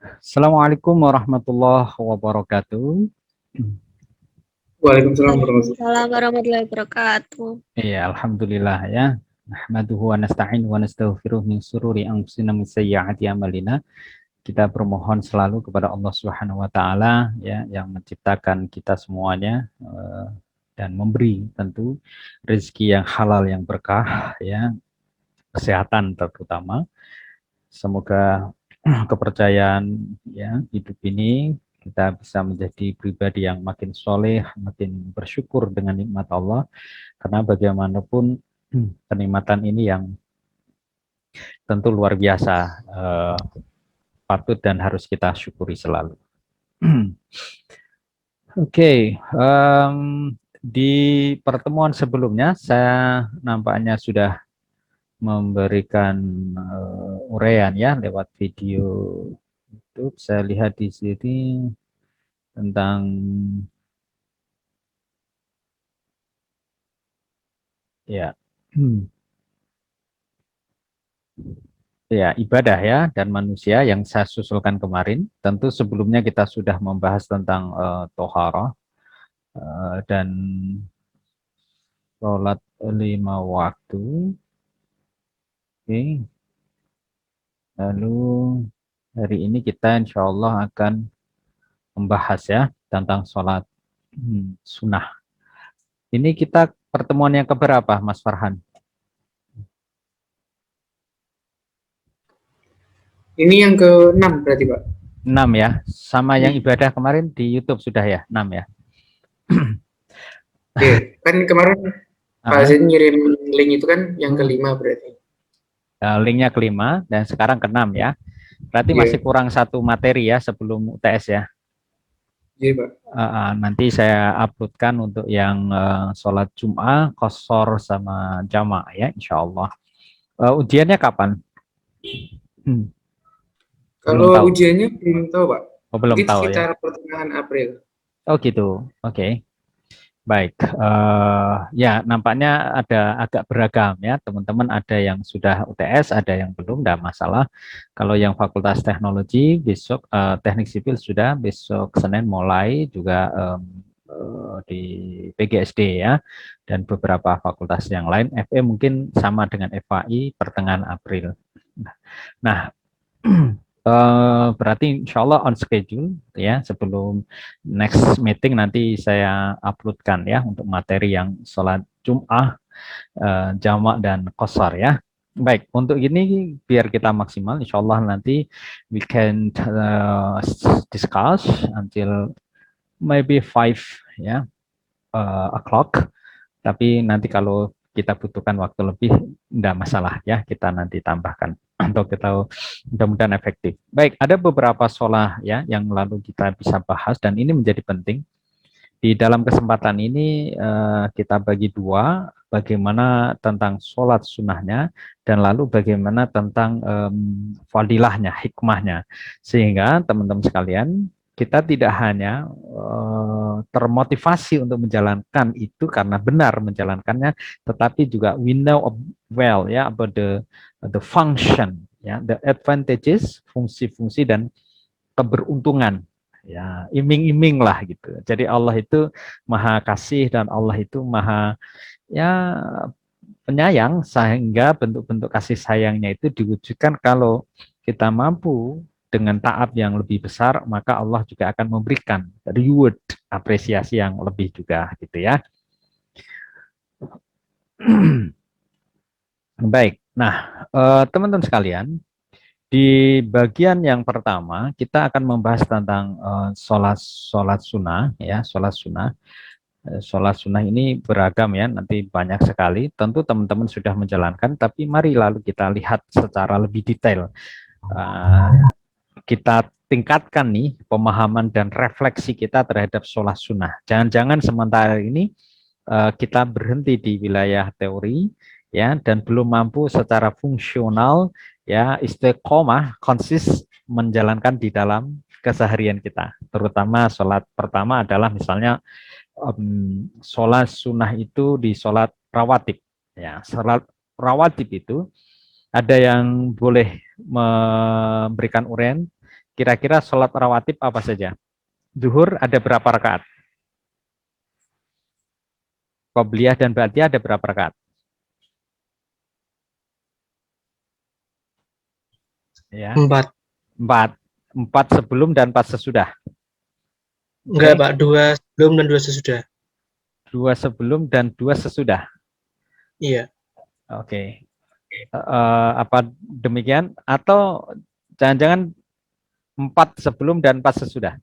Assalamualaikum warahmatullahi wabarakatuh. Waalaikumsalam warahmatullahi Waalaikumsalam wabarakatuh. warahmatullahi wabarakatuh. Iya, alhamdulillah ya. Nahmaduhu wa nasta'in wa nastaghfiruh min sururi anfusina min sayyiati amalina. Kita bermohon selalu kepada Allah Subhanahu wa taala ya yang menciptakan kita semuanya dan memberi tentu rezeki yang halal yang berkah ya, kesehatan terutama. Semoga kepercayaan ya hidup ini kita bisa menjadi pribadi yang makin soleh, makin bersyukur dengan nikmat Allah, karena bagaimanapun kenikmatan ini yang tentu luar biasa, patut dan harus kita syukuri selalu. Oke, di pertemuan sebelumnya saya nampaknya sudah memberikan uraian ya lewat video YouTube. Saya lihat di sini tentang ya ya ibadah ya dan manusia yang saya susulkan kemarin. Tentu sebelumnya kita sudah membahas tentang tohara dan sholat 5 waktu. Oke. Lalu hari ini kita insya Allah akan membahas ya tentang sholat sunnah. Ini kita pertemuan yang keberapa, Mas Farhan? Ini yang ke-6 berarti, Pak. 6 ya. Sama yang ibadah kemarin di YouTube sudah ya, 6 ya. Oke, kan kemarin Pak Zain ngirim link itu kan yang ke-5 berarti. Linknya ke-5 dan sekarang ke-6 ya. Berarti masih kurang satu materi ya sebelum UTS ya. Iya, Pak. Nanti saya uploadkan untuk yang sholat Jum'ah, qashar sama jama' ya, insya Allah. Ujiannya kapan? Belum Kalau tahu. ujiannya belum tahu, Pak. Oh, belum Mungkin tahu ya. sekitar pertengahan April. Oh gitu. Oke. Baik. Ya nampaknya ada agak beragam ya teman-teman. Ada yang sudah UTS, ada yang belum. Tidak masalah. Kalau yang Fakultas Teknologi besok Teknik Sipil sudah besok Senin mulai juga di PGSD ya dan beberapa fakultas yang lain. FE mungkin sama dengan FAI pertengahan April. Nah, berarti insya Allah on schedule ya sebelum next meeting nanti saya uploadkan ya untuk materi yang sholat Jum'ah, jamak dan qashar ya. Baik, untuk ini biar kita maksimal, insya Allah nanti we can discuss until maybe 5 ya o'clock. Tapi nanti kalau kita butuhkan waktu lebih, tidak masalah ya, kita nanti tambahkan untuk kita mudah-mudahan efektif. Baik, ada beberapa sholat ya yang lalu kita bisa bahas dan ini menjadi penting. Di dalam kesempatan ini kita bagi dua, bagaimana tentang sholat sunnahnya dan lalu bagaimana tentang fadilahnya, hikmahnya. Sehingga teman-teman sekalian, kita tidak hanya termotivasi untuk menjalankan itu karena benar menjalankannya, tetapi juga we know well ya about the function, ya, the advantages, fungsi-fungsi dan keberuntungan ya iming-iming lah gitu. Jadi Allah itu maha kasih dan Allah itu maha ya penyayang sehingga bentuk-bentuk kasih sayangnya itu diwujudkan kalau kita mampu dengan taat yang lebih besar maka Allah juga akan memberikan reward apresiasi yang lebih juga gitu ya. Baik. Nah, teman-teman sekalian, di bagian yang pertama kita akan membahas tentang sholat sunnah ya sholat sunnah. Sholat sunnah ini beragam ya nanti banyak sekali. Tentu teman-teman sudah menjalankan, tapi mari lalu kita lihat secara lebih detail. Kita tingkatkan nih pemahaman dan refleksi kita terhadap sholat sunnah. Jangan-jangan sementara ini kita berhenti di wilayah teori ya dan belum mampu secara fungsional ya istiqomah konsis menjalankan di dalam keseharian kita. Terutama sholat pertama adalah misalnya sholat sunnah itu di sholat rawatib ya. Sholat rawatib itu ada yang boleh memberikan uraian Kira-kira sholat rawatib apa saja? Zuhur ada berapa rakaat? Qobliyah dan ba'diyah ada berapa rakaat? Ya, 4. 4. 4 sebelum dan 4 sesudah. Enggak, Pak. 2 sebelum dan 2 sesudah. 2 sebelum dan 2 sesudah. Iya. Oke. Apa demikian? Atau jangan-jangan 4 sebelum dan 4 sesudah?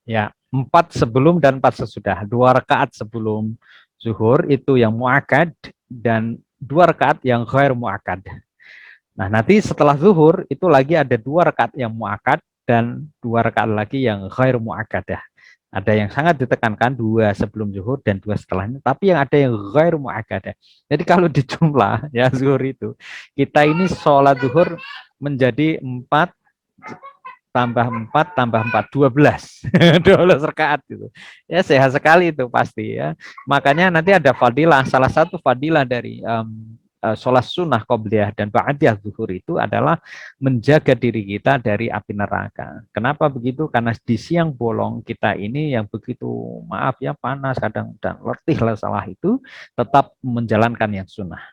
Ya, 4 sebelum dan 4 sesudah. 2 rakaat sebelum zuhur itu yang mu'akad dan 2 rakaat yang ghair mu'akad. Nah, nanti setelah zuhur itu lagi ada 2 rakaat yang mu'akad dan 2 rakaat lagi yang ghair mu'akad ya. Ada yang sangat ditekankan 2 sebelum zuhur dan 2 setelahnya, tapi yang ada yang ghair mu'akad ya. Jadi kalau dijumlah ya zuhur itu, kita ini sholat zuhur menjadi 4 tambah 4 tambah 4 12 12 rakaat gitu. Ya sehat sekali itu pasti ya. Makanya nanti ada fadilah, salah satu fadilah dari sholat sunnah qobliyah dan ba'diyah zuhur itu adalah menjaga diri kita dari api neraka. Kenapa begitu? Karena di siang bolong kita ini yang begitu maaf ya panas kadang dan letih lah salah itu tetap menjalankan yang sunnah.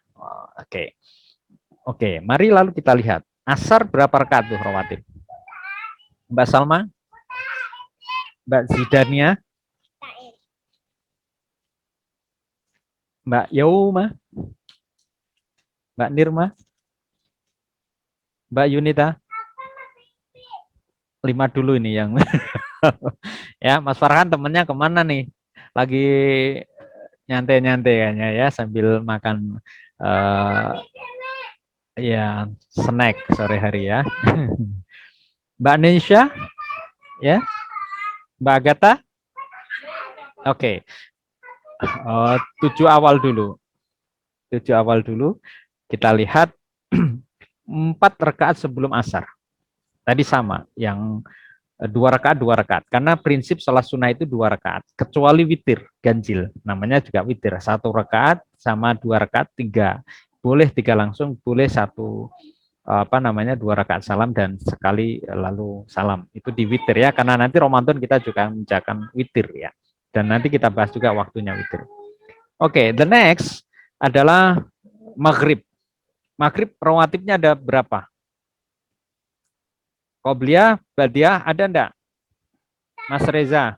Oke. Oke, mari lalu kita lihat. Asar berapa rakaat tuh rawatib? Mbak Salma, Mbak Zidania, Mbak Yauma, Mbak Nirma, Mbak Yunita. 5 dulu ini yang ya Mas Farhan temennya kemana nih? Lagi nyantai-nyantai kayaknya ya sambil makan ya snack sore hari ya. Mbak Nesha, ya, Mbak Agatha. Oke. 7 awal dulu. 7 awal dulu. Kita lihat 4 rakaat sebelum asar. Tadi sama, yang 2 rakaat, 2 rakaat. Karena prinsip sholat sunnah itu 2 rakaat. Kecuali witir, ganjil. Namanya juga witir. 1 rakaat sama 2 rakaat, 3. Boleh 3 langsung, boleh 1 2 rakaat salam dan sekali lalu salam. Itu di witir ya, karena nanti Ramadan kita juga menjalankan witir ya. Dan nanti kita bahas juga waktunya witir. Oke, the next adalah maghrib. Maghrib rawatibnya ada berapa? Qobliyah, ba'diyah ada enggak? Mas Reza,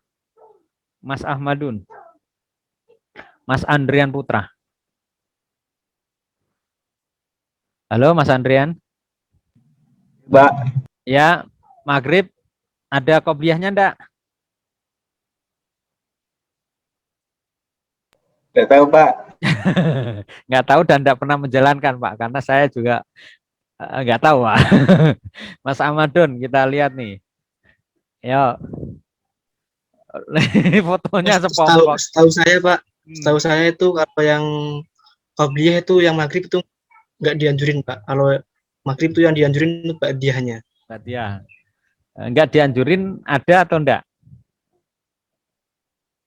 Mas Ahmadun, Mas Andrian Putra. Halo Mas Andrian. Mbak. Ya, maghrib ada qobliyahnya enggak? Nggak tahu, Pak. Nggak tahu dan enggak pernah menjalankan, Pak, karena saya juga nggak tahu, Pak. Mas Ahmadun, kita lihat nih. Ya. Fotonya sepompok. Setahu saya, Pak. Setahu saya itu kalau yang qobliyah itu yang maghrib itu nggak dianjurin, Pak. Kalau maghrib itu yang dianjurin itu ba'diyahnya. Ba'diyah. Nggak dianjurin ada atau enggak?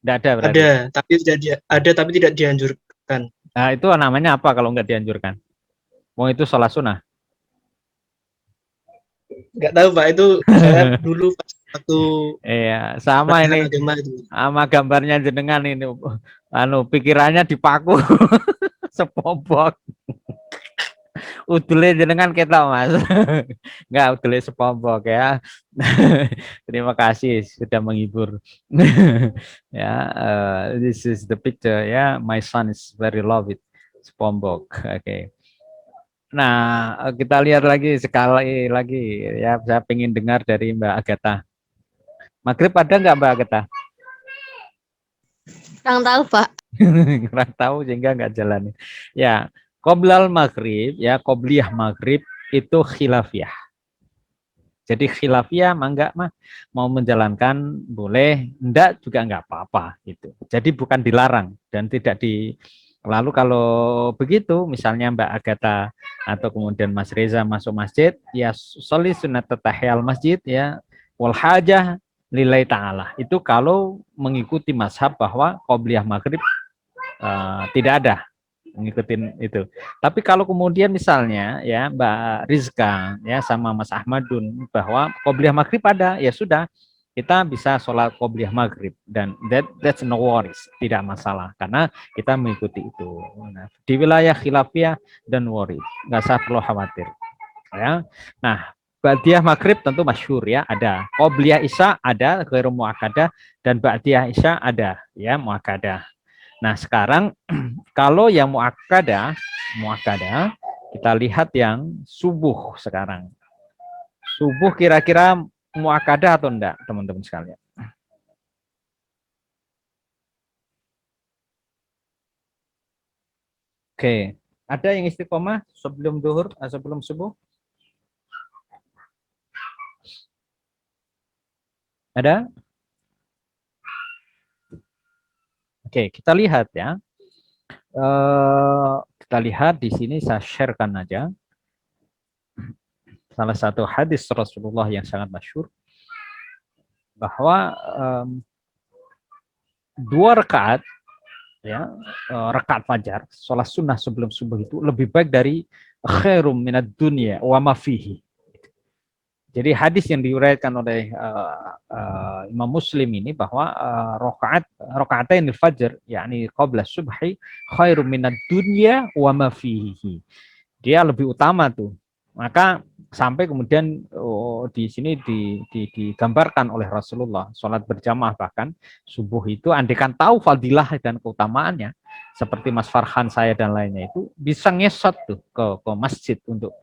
Enggak ada berarti. Ada tapi tidak dianjurkan. Nah, itu namanya apa kalau nggak dianjurkan? Mau itu sholat sunnah? Nggak tahu, Pak. Itu saya dulu waktu iya, sama ini. Sama gambarnya jenengan ini. Pikirannya dipaku sepompok. Udule jenengan kita Mas. Enggak, udule sepompok ya. Terima kasih sudah menghibur. Ya, this is the picture ya. My son is very love it. Sepompok. Oke. Nah, kita lihat lagi sekali lagi ya. Saya ingin dengar dari Mbak Agatha. Maghrib ada nggak Mbak Agatha? Kurang tahu, Pak. Kurang tahu sehingga nggak jalan. Ya, qoblal maghrib ya, qobliyah maghrib itu khilafiyah. Jadi khilafiyah mah mau menjalankan boleh, enggak juga enggak apa-apa gitu. Jadi bukan dilarang dan tidak di. Lalu kalau begitu misalnya Mbak Agatha atau kemudian Mas Reza masuk masjid, ya sholli sunat tahiyyal masjid ya, wal hajah lillahi ta'ala. Itu kalau mengikuti mazhab bahwa qobliyah maghrib tidak ada ngikutin itu. Tapi kalau kemudian misalnya ya Mbak Rizka ya sama Mas Ahmadun bahwa qobliyah maghrib ada, ya sudah kita bisa sholat qobliyah maghrib dan that's no worries, tidak masalah karena kita mengikuti itu. Nah, di wilayah khilafiyah dan worry, nggak usah perlu khawatir. Ya, nah Ba'diyah maghrib tentu masyhur ya, ada. Qobliyah isya ada, ghairu muakkadah, dan Ba'diyah isya ada ya muakkadah. Nah, sekarang kalau yang muakkadah kita lihat yang subuh sekarang. Subuh kira-kira muakkadah atau enggak, teman-teman sekalian? Oke, ada yang istiqomah sebelum duhur, sebelum subuh? Ada? Oke, kita lihat ya. Kita lihat di sini saya sharekan aja. Salah satu hadis Rasulullah yang sangat masyhur bahwa 2 rakaat ya rakaat fajar, sholat sunnah sebelum subuh itu lebih baik dari khairum minad dunya wa ma fihi. Jadi hadis yang diuraikan oleh Imam Muslim ini bahwa rakaatain fajr yakni qabla subhi khairum minad dunya wa ma fihi. Dia lebih utama tuh. Maka sampai kemudian di sini digambarkan oleh Rasulullah sholat berjamaah bahkan subuh itu andekan tahu fadilah dan keutamaannya seperti Mas Farhan saya dan lainnya itu bisa ngesot tuh ke masjid untuk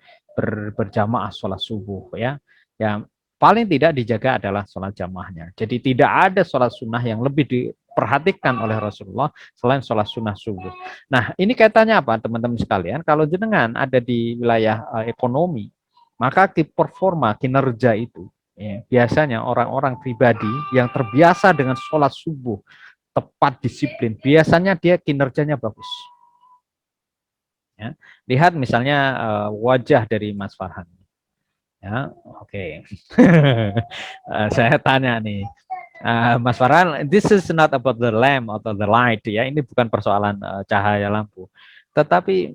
berjamaah sholat subuh ya. Yang paling tidak dijaga adalah sholat jamaahnya. Jadi tidak ada sholat sunnah yang lebih diperhatikan oleh Rasulullah selain sholat sunnah subuh. Nah, ini kaitannya apa, teman-teman sekalian? Kalau jenengan ada di wilayah ekonomi, maka performa kinerja itu ya, biasanya orang-orang pribadi yang terbiasa dengan sholat subuh tepat disiplin, biasanya dia kinerjanya bagus. Ya, lihat misalnya wajah dari Mas Farhan. Ya, oke. Saya tanya nih, Mas Farhan, this is not about the lamp atau the light ya. Ini bukan persoalan cahaya lampu, tetapi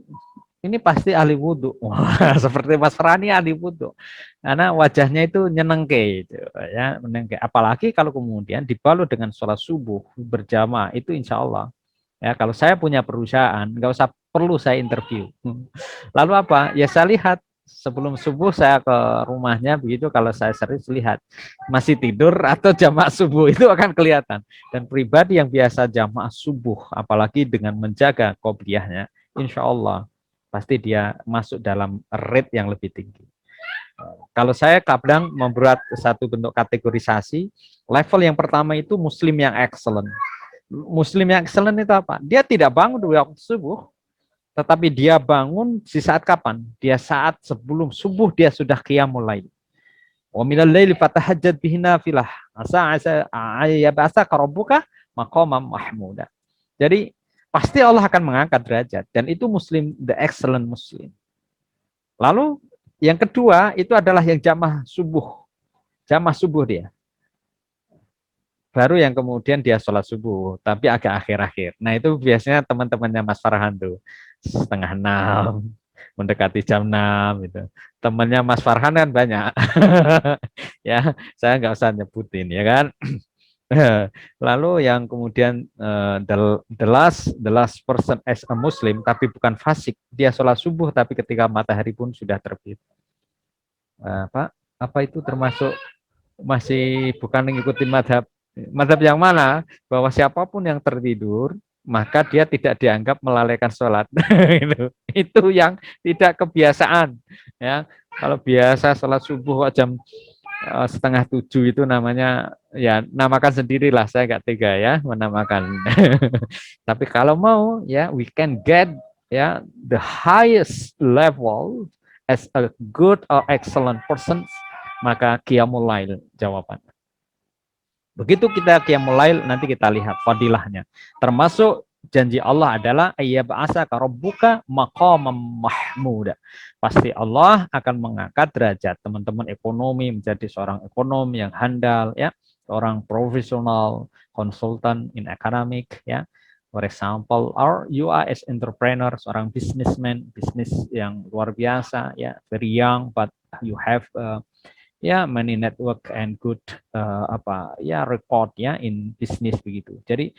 ini pasti ahli wudhu. Wah, seperti Mas Farhan ini ahli wudhu, karena wajahnya itu nyenengke, gitu, ya menengke. Apalagi kalau kemudian dibalut dengan sholat subuh berjamaah itu insya Allah. Ya, kalau saya punya perusahaan, nggak usah perlu saya interview. Lalu apa? Ya saya lihat sebelum subuh saya ke rumahnya begitu, kalau saya serius lihat masih tidur atau jamaah subuh itu akan kelihatan. Dan pribadi yang biasa jamaah subuh apalagi dengan menjaga qobliyahnya, insya Allah pasti dia masuk dalam rate yang lebih tinggi. Kalau saya kadang membuat satu bentuk kategorisasi, level yang pertama itu muslim yang excellent. Muslim yang excellent itu apa? Dia tidak bangun di waktu subuh, tetapi dia bangun di saat kapan? Dia saat sebelum subuh dia sudah qiyamul lail. Wa minal laili fatahajjad bihi nafilah. Asa yab'atsaka rabbuka maqaman mahmuda. Jadi pasti Allah akan mengangkat derajat dan itu muslim, the excellent muslim. Lalu yang kedua itu adalah yang jamaah subuh. Jamaah subuh dia. Baru yang kemudian dia sholat subuh, tapi agak akhir-akhir. Nah itu biasanya teman-temannya Mas Farhan tuh 5:30, mendekati jam 6 gitu. Temannya Mas Farhan kan banyak. Ya, saya nggak usah nyebutin ya kan. Lalu yang kemudian the last person as a Muslim tapi bukan fasik, dia sholat subuh tapi ketika matahari pun sudah terbit. Apa itu termasuk masih bukan mengikuti madhab yang mana? Bahwa siapapun yang tertidur maka dia tidak dianggap melalaikan sholat. Itu yang tidak kebiasaan ya. Kalau biasa sholat subuh jam 6:30 itu namanya ya namakan sendirilah, saya nggak tega ya menamakan. Tapi kalau mau ya we can get ya the highest level as a good or excellent person, maka qiyamul lail jawabannya. Begitu kita qiyamul lail nanti kita lihat fadilahnya. Termasuk janji Allah adalah ayyab'asaka rabbuka maqaman mahmuda. Pasti Allah akan mengangkat derajat teman-teman ekonomi menjadi seorang ekonom yang handal ya, seorang profesional konsultan in academic, ya. For example, or you are as entrepreneur, seorang businessman, bisnis yang luar biasa, ya, very young, but you have ya many network and good record ya in bisnis begitu. Jadi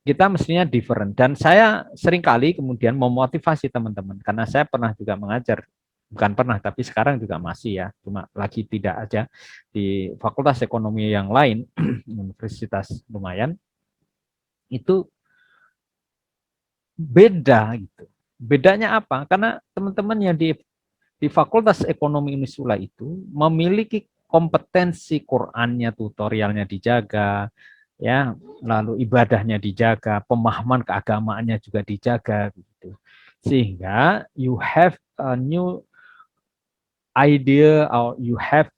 kita mestinya different. Dan saya seringkali kemudian memotivasi teman-teman karena saya pernah juga mengajar, bukan pernah tapi sekarang juga masih ya, cuma lagi tidak aja di Fakultas Ekonomi yang lain, universitas lumayan itu beda gitu. Bedanya apa? Karena teman-teman yang di Fakultas Ekonomi Unisula itu memiliki kompetensi Qur'annya, tutorialnya dijaga, ya, lalu ibadahnya dijaga, pemahaman keagamaannya juga dijaga, gitu. Sehingga you have a new idea or you have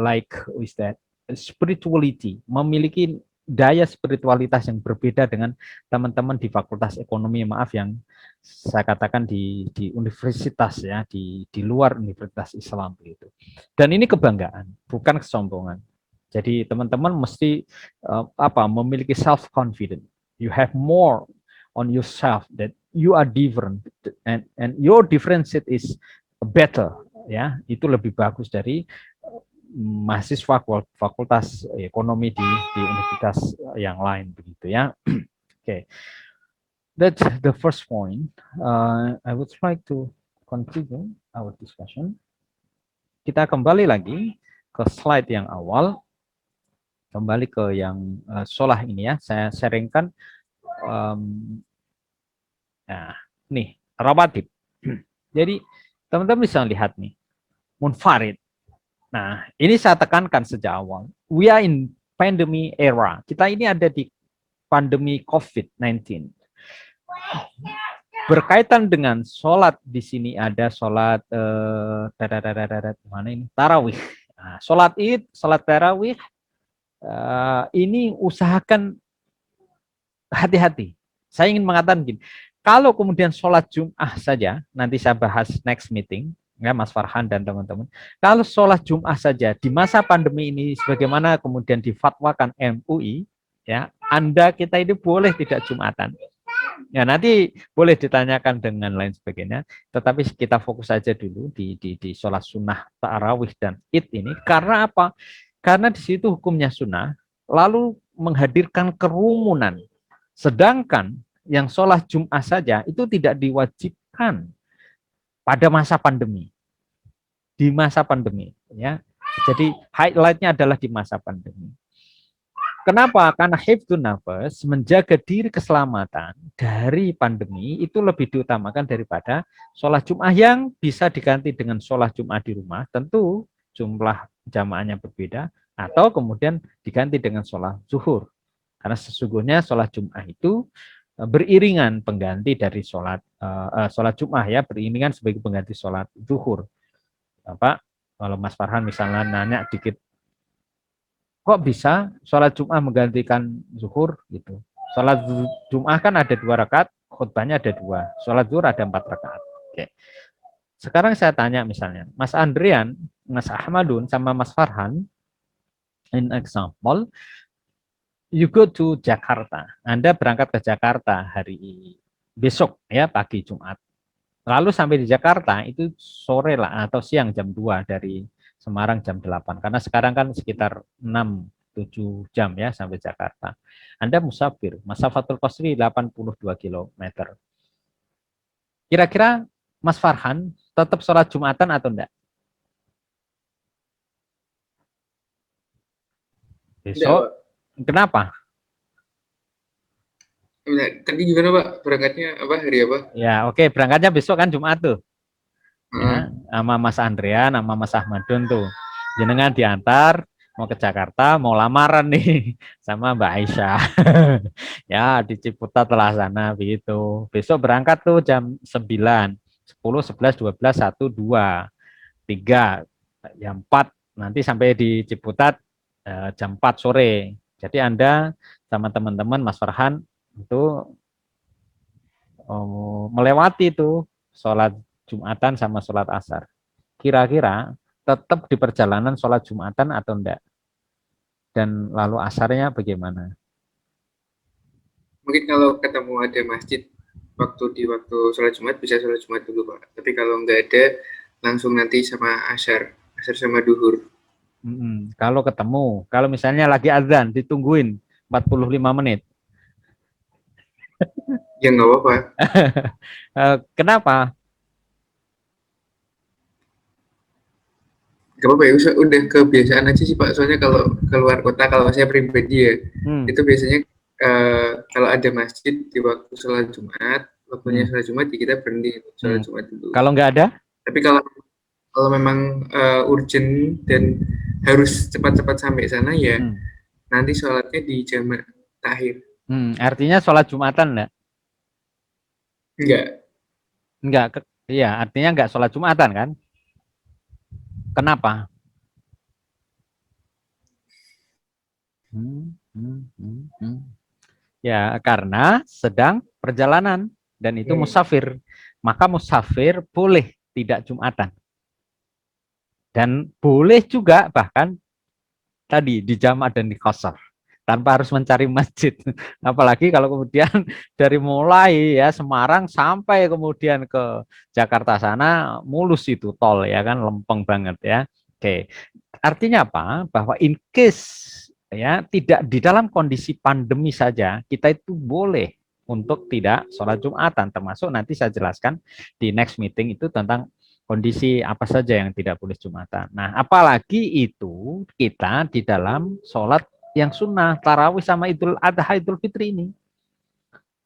like is that spirituality, memiliki daya spiritualitas yang berbeda dengan teman-teman di Fakultas Ekonomi, maaf yang saya katakan di universitas ya, di luar universitas Islam begitu. Dan ini kebanggaan, bukan kesombongan. Jadi teman-teman mesti memiliki self confident. You have more on yourself that you are different and your differentiate is better, ya. Itu lebih bagus dari mahasiswa fakultas ekonomi di universitas yang lain begitu ya. Okay, that's the first point. I would like to continue our discussion. Kita kembali lagi ke slide yang awal, kembali ke yang solah ini ya. Saya sharingkan. Nah, nih rawatib. Jadi teman-teman bisa lihat nih munfarid. Nah, ini saya tekankan sejak awal. We are in pandemic era. Kita ini ada di pandemi COVID-19. Berkaitan dengan sholat di sini ada sholat mana ini? Tarawih. Nah, sholat id, sholat tarawih. Ini usahakan hati-hati. Saya ingin mengatakan gini. Kalau kemudian sholat Jum'ah saja, nanti saya bahas next meeting, ya Mas Farhan dan teman-teman. Kalau sholat Jum'ah saja di masa pandemi ini, sebagaimana kemudian difatwakan MUI, ya Anda kita ini boleh tidak Jumatan. Ya nanti boleh ditanyakan dengan lain sebagainya. Tetapi kita fokus saja dulu di sholat sunnah tarawih dan id ini. Karena apa? Karena di situ hukumnya sunnah, lalu menghadirkan kerumunan. Sedangkan yang sholat Jum'ah saja itu tidak diwajibkan pada masa pandemi. Di masa pandemi, ya. Jadi highlight-nya adalah di masa pandemi. Kenapa? Karena hifdzun nafas, menjaga diri keselamatan dari pandemi itu lebih diutamakan daripada sholat Jum'ah yang bisa diganti dengan sholat Jum'ah di rumah. Tentu jumlah jamaahnya berbeda atau kemudian diganti dengan sholat zuhur. Karena sesungguhnya sholat Jum'ah itu beriringan pengganti dari sholat Jum'ah ya, beriringan sebagai pengganti sholat zuhur. Pak, kalau Mas Farhan misalnya nanya dikit, kok bisa sholat Jum'ah menggantikan zuhur gitu? Sholat Jum'ah kan ada 2 rakaat, khutbahnya ada 2. Sholat zuhur ada 4 rakaat. Oke. Sekarang saya tanya misalnya, Mas Andrian, Mas Ahmadun, sama Mas Farhan, in example, you go to Jakarta. Anda berangkat ke Jakarta hari besok ya, pagi Jumat. Lalu sampai di Jakarta itu sore lah atau siang jam 2 dari Semarang jam 8. Karena sekarang kan sekitar 6-7 jam ya sampai Jakarta. Anda musafir, masafatul qasri 82 km. Kira-kira Mas Farhan tetap sholat Jumatan atau enggak? Besok. Kenapa? Tadi gimana Pak? Berangkatnya apa? Hari apa? Ya oke, berangkatnya besok kan Jumat tuh. Ya, sama Mas Andrian, sama Mas Ahmadun tuh. Jenengan diantar mau ke Jakarta, mau lamaran nih sama Mbak Aisyah. Ya di Ciputat lah sana begitu. Besok berangkat tuh jam 9, 10, 11, 12, 1, 2, 3, jam 4 nanti sampai di Ciputat jam 4 sore. Jadi Anda sama teman-teman Mas Farhan itu melewati itu sholat Jumatan sama sholat asar. Kira-kira tetap di perjalanan sholat Jumatan atau enggak? dan lalu asarnya bagaimana? Mungkin kalau ketemu ada masjid di waktu sholat Jumat bisa sholat Jumat dulu Pak. Tapi kalau nggak ada langsung nanti sama asar sama duhur. Kalau ketemu, kalau misalnya lagi azan ditungguin 45 menit. Ya nggak apa-apa. Kenapa? Gak apa-apa ya, udah kebiasaan aja sih Pak. Soalnya kalau keluar kota, kalau saya pribadi ya, itu biasanya kalau ada masjid di waktu sholat Jumat, waktunya sholat Jumat, ya kita berhenti sholat Jumat dulu. Kalau nggak ada? Tapi kalau memang urgent dan harus cepat-cepat sampai sana ya, nanti sholatnya di jamak takhir. Artinya sholat Jumatan enggak? Enggak, iya, artinya enggak sholat Jumatan kan? Kenapa? Ya, karena sedang perjalanan dan itu musafir. Maka musafir boleh tidak Jumatan. Dan boleh juga bahkan tadi di jamak dan di qashar tanpa harus mencari masjid. Apalagi kalau kemudian dari mulai ya Semarang sampai kemudian ke Jakarta sana mulus itu tol ya kan, lempeng banget ya. Oke. Artinya apa? Bahwa in case ya tidak di dalam kondisi pandemi saja kita itu boleh untuk tidak sholat Jumatan, termasuk nanti saya jelaskan di next meeting itu tentang kondisi apa saja yang tidak boleh Jumatan. Nah, apalagi itu kita di dalam sholat yang sunnah, tarawih sama Idul Adha, Idul Fitri ini.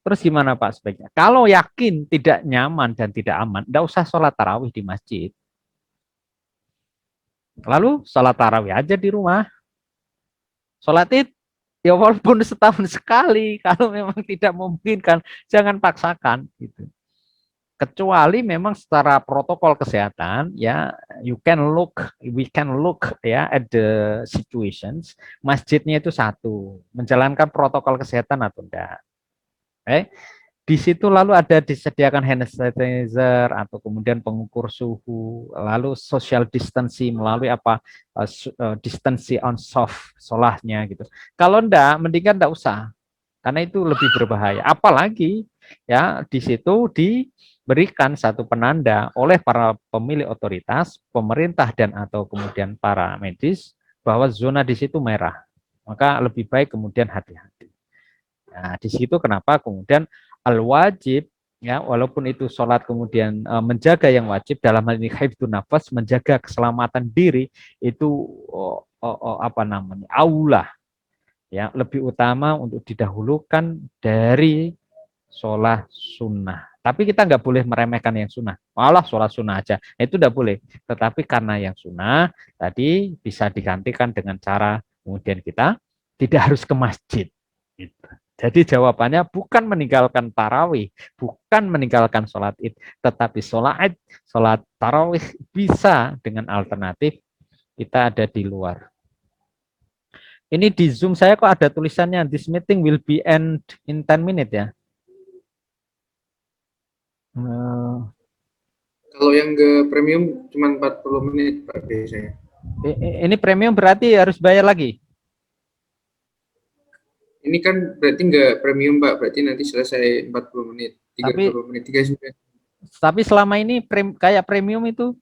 Terus gimana Pak sebaiknya? Kalau yakin tidak nyaman dan tidak aman, tidak usah sholat tarawih di masjid. Lalu sholat tarawih aja di rumah. Sholat id, ya walaupun setahun sekali, kalau memang tidak memungkinkan, jangan paksakan. Gitu. Kecuali memang secara protokol kesehatan ya we can look ya at the situations, masjidnya itu satu menjalankan protokol kesehatan atau enggak. Di situ lalu ada disediakan hand sanitizer atau kemudian pengukur suhu, lalu social distancing melalui apa distancing on soft solahnya gitu. Kalau enggak mendingan enggak usah karena itu lebih berbahaya. Apalagi ya di situ diberikan satu penanda oleh para pemilik otoritas, pemerintah dan atau kemudian para medis bahwa zona di situ merah. Maka lebih baik kemudian hati-hati. Nah, di situ kenapa kemudian al-wajib ya walaupun itu sholat kemudian menjaga yang wajib dalam hal ini hifdzun nafas, menjaga keselamatan diri itu apa namanya? Aula ya lebih utama untuk didahulukan dari sholat sunnah. Tapi kita nggak boleh meremehkan yang sunnah. Malah sholat sunnah aja, itu nggak boleh. Tetapi karena yang sunnah tadi bisa digantikan dengan cara kemudian kita tidak harus ke masjid. Gitu. Jadi jawabannya bukan meninggalkan tarawih, bukan meninggalkan sholat id, tetapi sholat tarawih bisa dengan alternatif kita ada di luar. Ini di Zoom saya kok ada tulisannya this meeting will be end in 10 minutes ya. Kalau yang ke premium cuma 40 menit Pak biasanya. Ini premium berarti harus bayar lagi? Ini kan berarti nggak premium Pak, berarti nanti selesai 40 menit, 30 menit, 39. Tapi selama ini kayak premium itu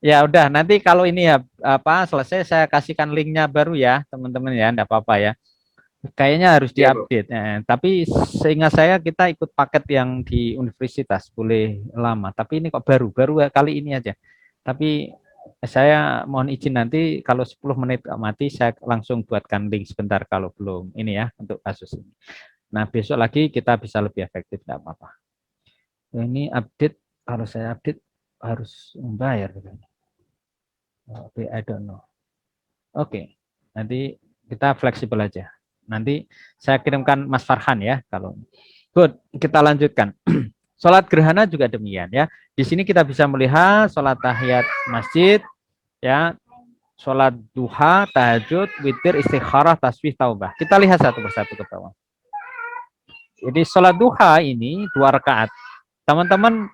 ya udah nanti kalau ini ya apa selesai saya kasihkan linknya baru ya teman-teman ya, enggak apa-apa ya. Kayaknya harus diupdate. Tapi seingat saya kita ikut paket yang di universitas boleh lama. Tapi ini kok baru kali ini aja. Tapi saya mohon izin nanti kalau 10 menit mati saya langsung buatkan link sebentar kalau belum ini ya untuk kasus ini. Nah besok lagi kita bisa lebih efektif enggak apa-apa. Ini update kalau saya update harus membayar. I don't know. Oke, nanti kita fleksibel aja. Nanti saya kirimkan Mas Farhan ya kalau. Good, kita lanjutkan. Sholat gerhana juga demikian ya. Di sini kita bisa melihat sholat tahiyat masjid ya, sholat duha, tahajud, witir, istikharah, tasbih, taubah. Kita lihat satu persatu ke bawah. Jadi sholat duha ini 2 rakaat. Teman-teman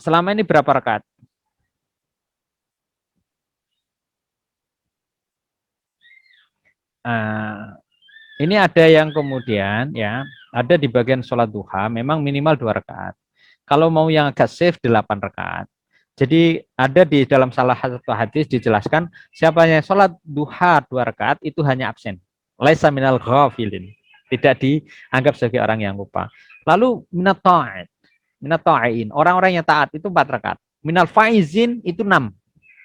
selama ini berapa rakaat? Ini ada yang kemudian ya, ada di bagian sholat duha memang minimal 2 rakaat. Kalau mau yang agak safe 8 rakaat. Jadi ada di dalam salah satu hadis dijelaskan siapa yang sholat duha 2 rakaat itu hanya absen. Laisa minal ghafilin. Tidak dianggap sebagai orang yang lupa. Lalu minat ta'at. Minat ta'in. Orang-orang yang taat itu 4 rakaat. Minal faizin itu 6.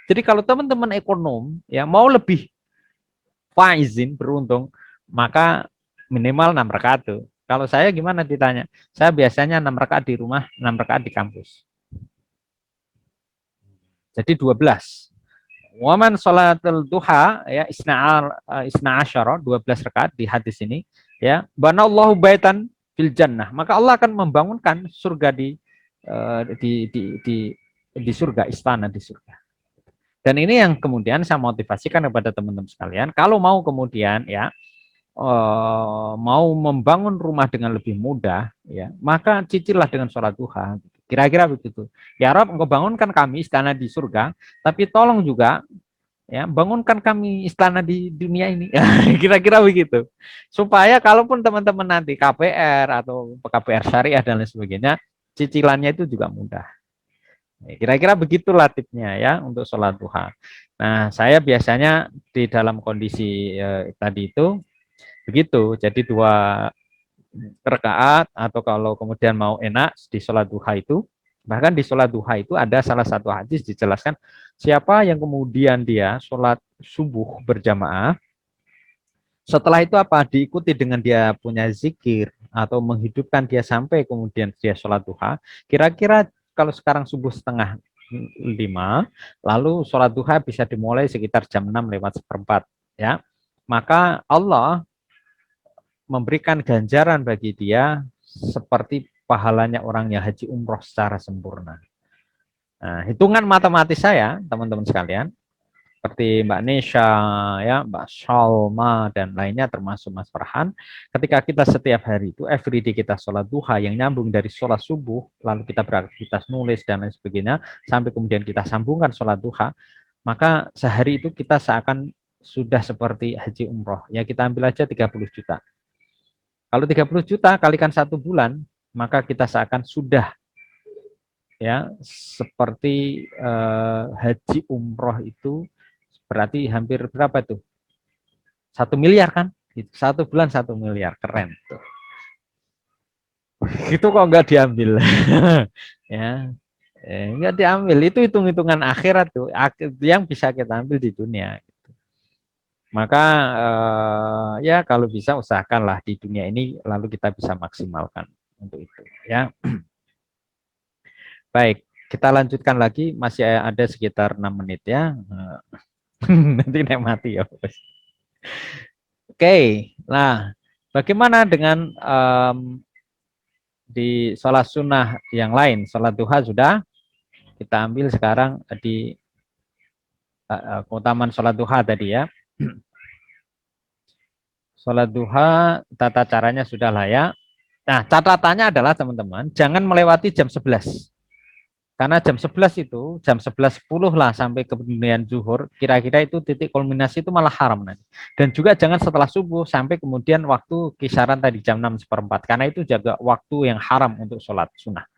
Jadi kalau teman-teman ekonom ya mau lebih faizin beruntung, maka minimal 6 rakaat tuh. Kalau saya gimana ditanya? Saya biasanya 6 rakaat di rumah, 6 rakaat di kampus. Jadi 12. Waman sholatul duha ya isna asyara 12 rakaat di hadis ini ya. Banallahu baitan fil jannah. Maka Allah akan membangunkan surga di surga, istana di surga. Dan ini yang kemudian saya motivasikan kepada teman-teman sekalian, kalau mau kemudian ya mau membangun rumah dengan lebih mudah, ya maka cicillah dengan sholat duha. Kira-kira begitu. Ya Rob, engkau bangunkan kami istana di surga, tapi tolong juga ya bangunkan kami istana di dunia ini. Kira-kira begitu. Supaya kalaupun teman-teman nanti KPR atau KPR syariah dan lain sebagainya, cicilannya itu juga mudah. Kira-kira begitulah tipsnya ya untuk sholat duha. Nah, saya biasanya di dalam kondisi tadi itu begitu. Jadi 2 rakaat atau kalau kemudian mau enak di sholat duha itu, bahkan di sholat duha itu ada salah satu hadis dijelaskan siapa yang kemudian dia sholat subuh berjamaah, setelah itu apa diikuti dengan dia punya zikir atau menghidupkan dia sampai kemudian dia sholat duha, kira-kira kalau sekarang subuh 4:30, lalu sholat duha bisa dimulai sekitar jam 6:04 ya. Maka Allah memberikan ganjaran bagi dia seperti pahalanya orang yang haji umroh secara sempurna. Nah, hitungan matematis saya, teman-teman sekalian, seperti Mbak Nesha, ya, Mbak Shalma, dan lainnya termasuk Mas Farhan, ketika kita setiap hari itu, everyday kita sholat duha yang nyambung dari sholat subuh, lalu kita beraktivitas nulis dan lain sebagainya, sampai kemudian kita sambungkan sholat duha, maka sehari itu kita seakan sudah seperti haji umroh. Ya kita ambil aja 30 juta. Kalau 30 juta kalikan 1 bulan, maka kita seakan sudah ya seperti haji umroh itu berarti hampir berapa tuh? 1 miliar kan? 1 bulan 1 miliar, keren tuh. Itu kok nggak diambil, ya, nggak diambil. Itu hitung-hitungan akhirat tuh, yang bisa kita ambil di dunia. Maka ya kalau bisa usahakanlah di dunia ini, lalu kita bisa maksimalkan untuk itu. Ya, baik. Kita lanjutkan lagi, masih ada sekitar 6 menit ya. Nanti mati ya. Oke, nah bagaimana dengan di sholat sunnah yang lain? Sholat duha sudah kita ambil sekarang di keutamaan sholat duha tadi ya. Sholat duha tata caranya sudah lah ya. Nah catatannya adalah teman-teman jangan melewati jam 11. Karena jam 11 itu, jam 11.10 lah sampai kemudian zuhur, kira-kira itu titik kulminasi itu malah haram nanti. Dan juga jangan setelah subuh sampai kemudian waktu kisaran tadi jam 6:04, karena itu juga waktu yang haram untuk sholat sunnah.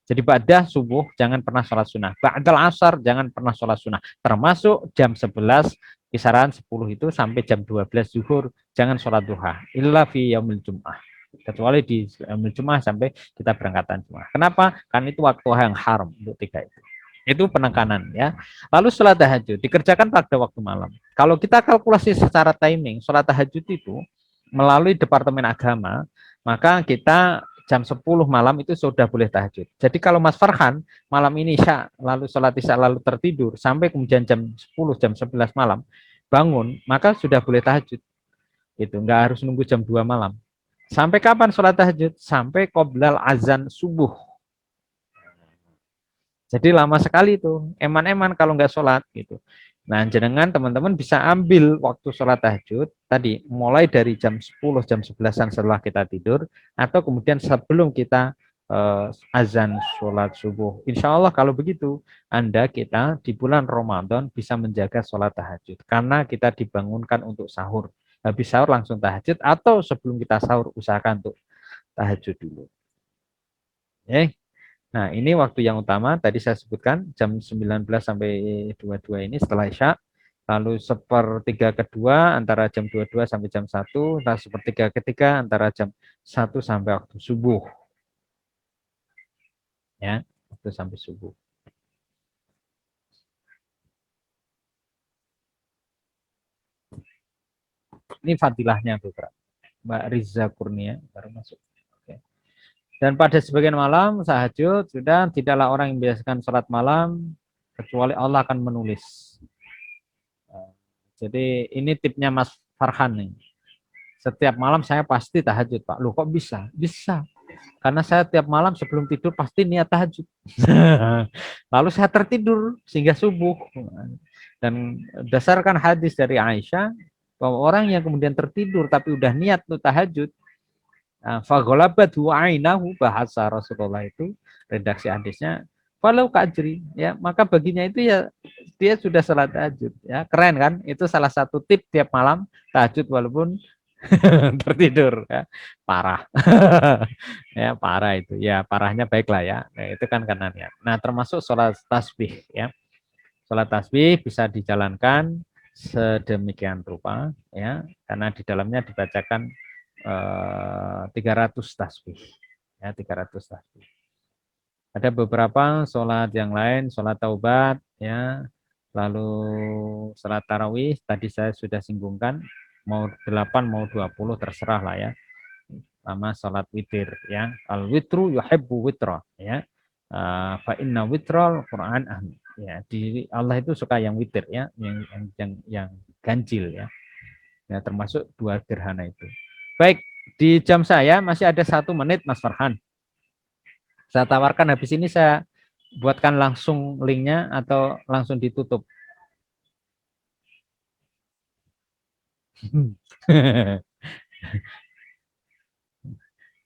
Jadi pada subuh jangan pernah sholat sunnah. Ba'dal asar jangan pernah sholat sunnah. Termasuk jam 11, kisaran 10 itu sampai jam 12 zuhur, jangan sholat duha. Illa fi yaumil jum'ah. Kecuali di Jumat sampai kita berangkatan Jumat. Kenapa? Kan itu waktu yang haram untuk 3 itu. Itu penekanan ya. Lalu sholat tahajud dikerjakan pada waktu malam. Kalau kita kalkulasi secara timing, sholat tahajud itu melalui Departemen Agama, maka kita jam 10 malam itu sudah boleh tahajud. Jadi kalau Mas Farhan malam ini isya, lalu sholat isya lalu tertidur sampai kemudian jam 10, jam 11 malam bangun, maka sudah boleh tahajud. Itu enggak harus nunggu jam 2 malam. Sampai kapan sholat tahajud? Sampai qoblal azan subuh. Jadi lama sekali itu, eman-eman kalau nggak sholat gitu. Nah, jenengan teman-teman bisa ambil waktu sholat tahajud tadi mulai dari jam 10, jam 11-an setelah kita tidur, atau kemudian sebelum kita azan sholat subuh. Insya Allah kalau begitu, kita di bulan Ramadan bisa menjaga sholat tahajud karena kita dibangunkan untuk sahur. habis sahur langsung tahajud, atau sebelum kita sahur usahakan untuk tahajud dulu. Oke. Nah, ini waktu yang utama tadi saya sebutkan jam 19 sampai 22 ini setelah Isya. Lalu sepertiga kedua antara jam 22 sampai jam 1, lalu sepertiga ketiga antara jam 1 sampai waktu subuh. Ya, waktu sampai subuh. Ini fadilahnya tuh, Mbak Riza Kurnia baru masuk. Oke. Dan pada sebagian malam tahajud sudah tidaklah orang yang membiasakan sholat malam kecuali Allah akan menulis. Jadi ini tipnya Mas Farhan nih. Setiap malam saya pasti tahajud, Pak. Loh kok bisa? Bisa. Karena saya tiap malam sebelum tidur pasti niat tahajud. Lalu saya tertidur sehingga subuh. Dan berdasarkan hadis dari Aisyah, bahwa orang yang kemudian tertidur tapi udah niat tuh tahajud, faghalabat ainahu, bahasa Rasulullah itu, redaksi hadisnya, falau kajri, ya, maka baginya itu ya dia sudah salat tahajud, ya. Keren kan? Itu salah satu tip tiap malam tahajud walaupun tertidur, ya. Parah. Ya, parah itu. Ya, parahnya baiklah ya. Nah, itu kan karena niat. Nah, termasuk sholat tasbih, ya. Sholat tasbih bisa dijalankan sedemikian rupa, ya, karena di dalamnya dibacakan 300 tasbih, ya, 300 tasbih. Ada beberapa sholat yang lain, sholat taubat, ya, lalu sholat tarawih tadi saya sudah singgungkan, mau 8 mau 20 terserah lah ya, sama sholat witir, ya, al witru yuhibbu witra, ya, fa inna witral Quran ahli. Ya, di Allah itu suka yang witir, ya, yang ganjil, ya. Ya, termasuk 2 gerhana itu. Baik, di jam saya masih ada 1 menit, Mas Farhan. Saya tawarkan habis ini saya buatkan langsung linknya atau langsung ditutup.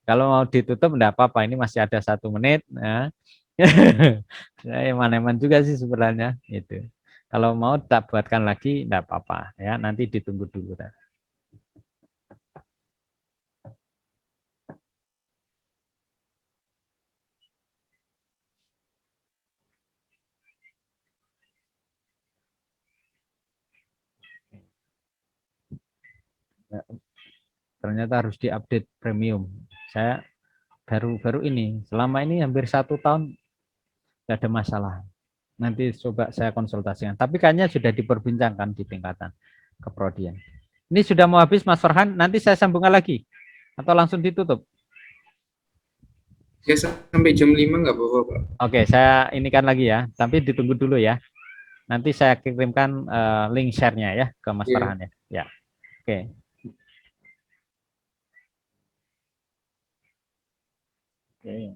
Kalau mau ditutup enggak apa-apa, ini masih ada 1 menit. Ya. Saya eman-eman juga sih sebenarnya itu. Kalau mau tak buatkan lagi enggak apa-apa, ya, nanti ditunggu dulu. Ternyata harus diupdate premium. Saya baru ini, selama ini hampir 1 tahun tidak ada masalah. Nanti coba saya konsultasikan. Tapi kayaknya sudah diperbincangkan di tingkatan keprodian. Ini sudah mau habis, Mas Farhan. Nanti saya sambungkan lagi atau langsung ditutup. Ya sampai jam 5 nggak apa-apa, Pak. Oke, saya inikan lagi ya. Tapi ditunggu dulu ya. Nanti saya kirimkan link share-nya ya ke Mas Farhan ya. Ya. Oke. Oke.